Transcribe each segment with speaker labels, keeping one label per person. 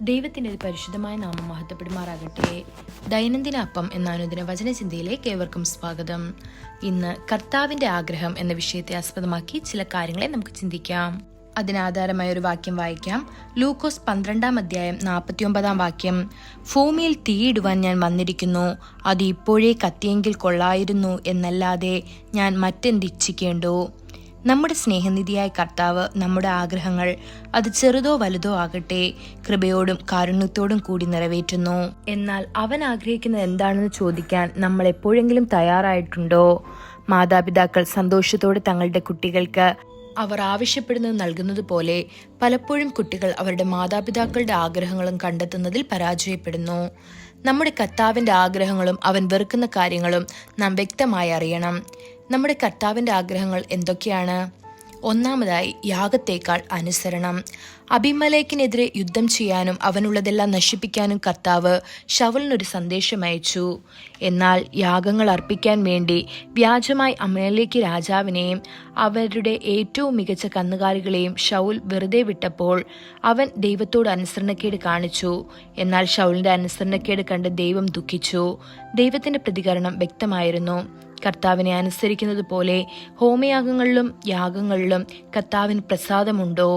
Speaker 1: ദൈവത്തിൻ്റെ പരിശുദ്ധമായ നാമം മഹത്വപ്പെടുമാറാകട്ടെ. ദൈനംദിന അപ്പം എന്ന അനുദിന വചനചിന്തയിലേക്ക് ഏവർക്കും സ്വാഗതം. ഇന്ന് കർത്താവിൻ്റെ ആഗ്രഹം എന്ന വിഷയത്തെ ആസ്പദമാക്കി ചില കാര്യങ്ങളെ നമുക്ക് ചിന്തിക്കാം. അതിനാധാരമായ ഒരു വാക്യം വായിക്കാം. ലൂക്കോസ് 12 അധ്യായം 49 വാക്യം. ഭൂമിയിൽ തീയിടുവാൻ ഞാൻ വന്നിരിക്കുന്നു, അത് ഇപ്പോഴേ കത്തിയെങ്കിൽ കൊള്ളായിരുന്നു എന്നല്ലാതെ ഞാൻ മറ്റെന്തിച്ഛിക്കേണ്ടു. നമ്മുടെ സ്നേഹനിധിയായ കർത്താവ് നമ്മുടെ ആഗ്രഹങ്ങൾ, അത് ചെറുതോ വലുതോ ആകട്ടെ, കൃപയോടും കാരുണ്യത്തോടും കൂടി നിറവേറ്റുന്നു. എന്നാൽ അവൻ ആഗ്രഹിക്കുന്നത് എന്താണെന്ന് ചോദിക്കാൻ നമ്മൾ എപ്പോഴെങ്കിലും തയ്യാറായിട്ടുണ്ടോ? മാതാപിതാക്കൾ സന്തോഷത്തോടെ തങ്ങളുടെ കുട്ടികൾക്ക് അവർ ആവശ്യപ്പെടുന്നത് നൽകുന്നത് പോലെ പലപ്പോഴും കുട്ടികൾ അവരുടെ മാതാപിതാക്കളുടെ ആഗ്രഹങ്ങളും കണ്ടെത്തുന്നതിൽ പരാജയപ്പെടുന്നു. നമ്മുടെ കർത്താവിൻ്റെ ആഗ്രഹങ്ങളും അവൻ വെറുക്കുന്ന കാര്യങ്ങളും നാം വ്യക്തമായി അറിയണം. നമ്മുടെ കർത്താവിൻ്റെ ആഗ്രഹങ്ങൾ എന്തൊക്കെയാണ്? ഒന്നാമതായി, യാഗത്തേക്കാൾ അനുസരണം. അബീമലേക്കിനെതിരെ യുദ്ധം ചെയ്യാനും അവനുള്ളതെല്ലാം നശിപ്പിക്കാനും കർത്താവ് ശൗലിനൊരു സന്ദേശം അയച്ചു. എന്നാൽ യാഗങ്ങൾ അർപ്പിക്കാൻ വേണ്ടി വ്യാജമായി അമലേക്ക് രാജാവിനെയും അവരുടെ ഏറ്റവും മികച്ച കന്നുകാലികളെയും ശൗൽ വെറുതെ വിട്ടപ്പോൾ അവൻ ദൈവത്തോട് അനുസരണക്കേട് കാണിച്ചു. എന്നാൽ ശൗലിന്റെ അനുസരണക്കേട് കണ്ട് ദൈവം ദുഃഖിച്ചു. ദൈവത്തിന്റെ പ്രതികരണം വ്യക്തമായിരുന്നു. കർത്താവിനെ അനുസരിക്കുന്നത് പോലെ ഹോമയാഗങ്ങളിലും യാഗങ്ങളിലും കർത്താവിന് പ്രസാദമുണ്ടോ?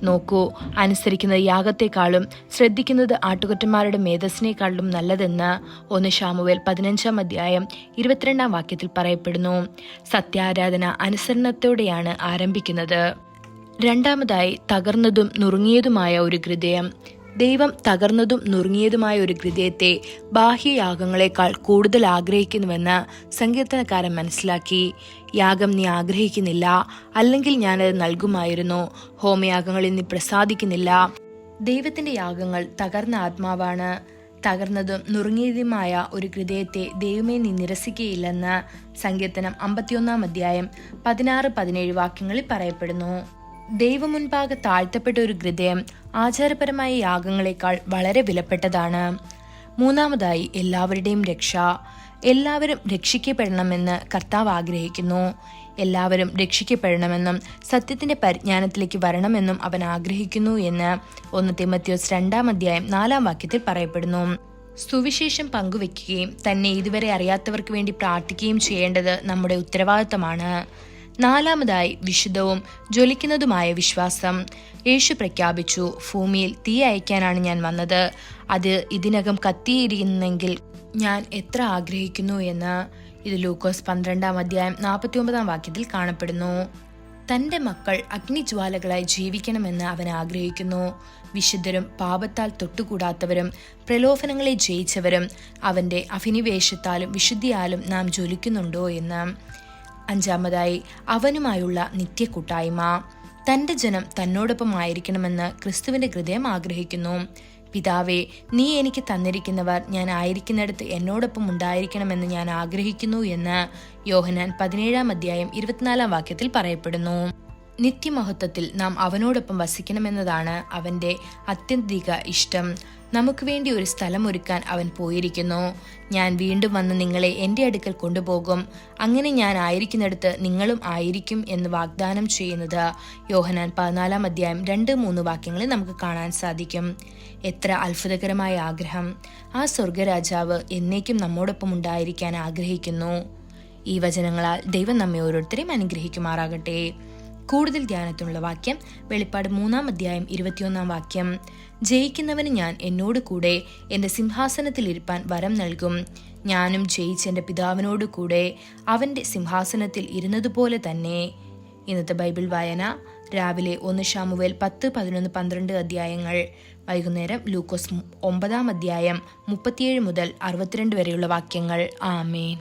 Speaker 1: നോക്കൂ, അനുസരിക്കുന്നത് യാഗത്തെക്കാളും ശ്രദ്ധിക്കുന്നത് ആട്ടുകൊറ്റന്മാരുടെ മേധസ്സിനേക്കാളും നല്ലതെന്ന് 1 ശമൂവേൽ 15 അധ്യായം 22 വാക്യത്തിൽ പറയപ്പെടുന്നു. സത്യാരാധന അനുസരണത്തോടെയാണ് ആരംഭിക്കുന്നത്. രണ്ടാമതായി, തകർന്നതും നുറുങ്ങിയതുമായ ഒരു ഹൃദയം. ദൈവം തകർന്നതും നുറുങ്ങിയതുമായ ഒരു ഹൃദയത്തെ ബാഹ്യയാഗങ്ങളെക്കാൾ കൂടുതൽ ആഗ്രഹിക്കുന്നുവെന്ന് സങ്കീർത്തനക്കാരൻ മനസ്സിലാക്കി. യാഗം നീ ആഗ്രഹിക്കുന്നില്ല, അല്ലെങ്കിൽ ഞാനത് നൽകുമായിരുന്നു. ഹോമയാഗങ്ങളിൽ നീ പ്രസാദിക്കുന്നില്ല. ദൈവത്തിന്റെ യാഗങ്ങൾ തകർന്ന ആത്മാവാണ്. തകർന്നതും നുറുങ്ങിയതുമായ ഒരു ഹൃദയത്തെ ദൈവമേ നീ നിരസിക്കുകയില്ലെന്ന് സങ്കീർത്തനം 51 അധ്യായം 16-17 വാക്യങ്ങളിൽ പറയപ്പെടുന്നു. ദൈവമുൻപാകെ താഴ്ത്തപ്പെട്ട ഒരു ഹൃദയം ആചാരപരമായ യാഗങ്ങളെക്കാൾ വളരെ വിലപ്പെട്ടതാണ്. മൂന്നാമതായി, എല്ലാവരുടെയും രക്ഷ. എല്ലാവരും രക്ഷിക്കപ്പെടണമെന്ന് കർത്താവ് ആഗ്രഹിക്കുന്നു. എല്ലാവരും രക്ഷിക്കപ്പെടണമെന്നും സത്യത്തിന്റെ പരിജ്ഞാനത്തിലേക്ക് വരണമെന്നും അവൻ ആഗ്രഹിക്കുന്നു എന്ന് 1 തീമോഥെയോസ് 2 അധ്യായം 4 വാക്യത്തിൽ പറയപ്പെടുന്നു. സുവിശേഷം പങ്കുവെക്കുകയും തന്നെ ഇതുവരെ അറിയാത്തവർക്ക് വേണ്ടി പ്രാർത്ഥിക്കുകയും ചെയ്യേണ്ടത് നമ്മുടെ ഉത്തരവാദിത്തമാണ്. നാലാമതായി, വിശുദ്ധവും ജ്വലിക്കുന്നതുമായ വിശ്വാസം. യേശു പ്രഖ്യാപിച്ചു, ഭൂമിയിൽ തീ അയക്കാനാണ് ഞാൻ വന്നത്, അത് ഇതിനകം കത്തിയിരിക്കുന്നെങ്കിൽ ഞാൻ എത്ര ആഗ്രഹിക്കുന്നു എന്ന്. ഇത് ലൂക്കോസ് 12 അധ്യായം 49 വാക്യത്തിൽ കാണപ്പെടുന്നു. തന്റെ മക്കൾ അഗ്നിജ്വാലകളായി ജീവിക്കണമെന്ന് അവൻ ആഗ്രഹിക്കുന്നു. വിശുദ്ധരും പാപത്താൽ തൊട്ടുകൂടാത്തവരും പ്രലോഭനങ്ങളെ ജയിച്ചവരും അവന്റെ അഭിനിവേശത്താലും വിശുദ്ധിയാലും നാം ജ്വലിക്കുന്നുണ്ടോ എന്ന്. അഞ്ചാമതായി, അവനുമായുള്ള നിത്യക്കൂട്ടായ്മ. തന്റെ ജനം തന്നോടൊപ്പം ആയിരിക്കണമെന്ന് ക്രിസ്തുവിന്റെ ഹൃദയം ആഗ്രഹിക്കുന്നു. പിതാവേ, നീ എനിക്ക് തന്നിരിക്കുന്നവർ ഞാൻ ആയിരിക്കുന്നിടത്ത് എന്നോടൊപ്പം ഉണ്ടായിരിക്കണമെന്ന് ഞാൻ ആഗ്രഹിക്കുന്നു എന്ന് യോഹന്നാൻ 17 അധ്യായം 24 വാക്യത്തിൽ പറയപ്പെടുന്നു. നിത്യമഹത്വത്തിൽ നാം അവനോടൊപ്പം വസിക്കണമെന്നതാണ് അവന്റെ അത്യന്തിക ഇഷ്ടം. നമുക്ക് വേണ്ടി ഒരു സ്ഥലം ഒരുക്കാൻ അവൻ പോയിരിക്കുന്നു. ഞാൻ വീണ്ടും വന്ന് നിങ്ങളെ എൻ്റെ അടുക്കൽ കൊണ്ടുപോകും, അങ്ങനെ ഞാൻ ആയിരിക്കുന്നിടത്ത് നിങ്ങളും ആയിരിക്കും എന്ന് വാഗ്ദാനം ചെയ്യുന്നത് യോഹന്നാൻ 14 അധ്യായം 2-3 വാക്യങ്ങളിൽ നമുക്ക് കാണാൻ സാധിക്കും. എത്ര അത്ഭുതകരമായ ആഗ്രഹം! ആ സ്വർഗരാജാവ് എന്നേക്കും നമ്മോടൊപ്പം ഉണ്ടായിരിക്കാൻ ആഗ്രഹിക്കുന്നു. ഈ വചനങ്ങളാൽ ദൈവം നമ്മെ ഓരോരുത്തരെയും അനുഗ്രഹിക്കുമാറാകട്ടെ. കൂടുതൽ ധ്യാനത്തിനുള്ള വാക്യം വെളിപ്പാട് 3 അധ്യായം 21 വാക്യം. ജയിക്കുന്നവന് ഞാൻ എന്നോട് കൂടെ എൻ്റെ സിംഹാസനത്തിൽ ഇരുപ്പാൻ വരം നൽകും. ഞാനും ജയിച്ച് എൻ്റെ പിതാവിനോട് കൂടെ അവൻ്റെ സിംഹാസനത്തിൽ ഇരുന്നതുപോലെ തന്നെ. ഇന്നത്തെ ബൈബിൾ വായന രാവിലെ 1 ശമൂവേൽ 10, 11, 12 അധ്യായങ്ങൾ. വൈകുന്നേരം ലൂക്കോസ് 9 അധ്യായം 37 മുതൽ 62 വരെയുള്ള വാക്യങ്ങൾ. ആമേൻ.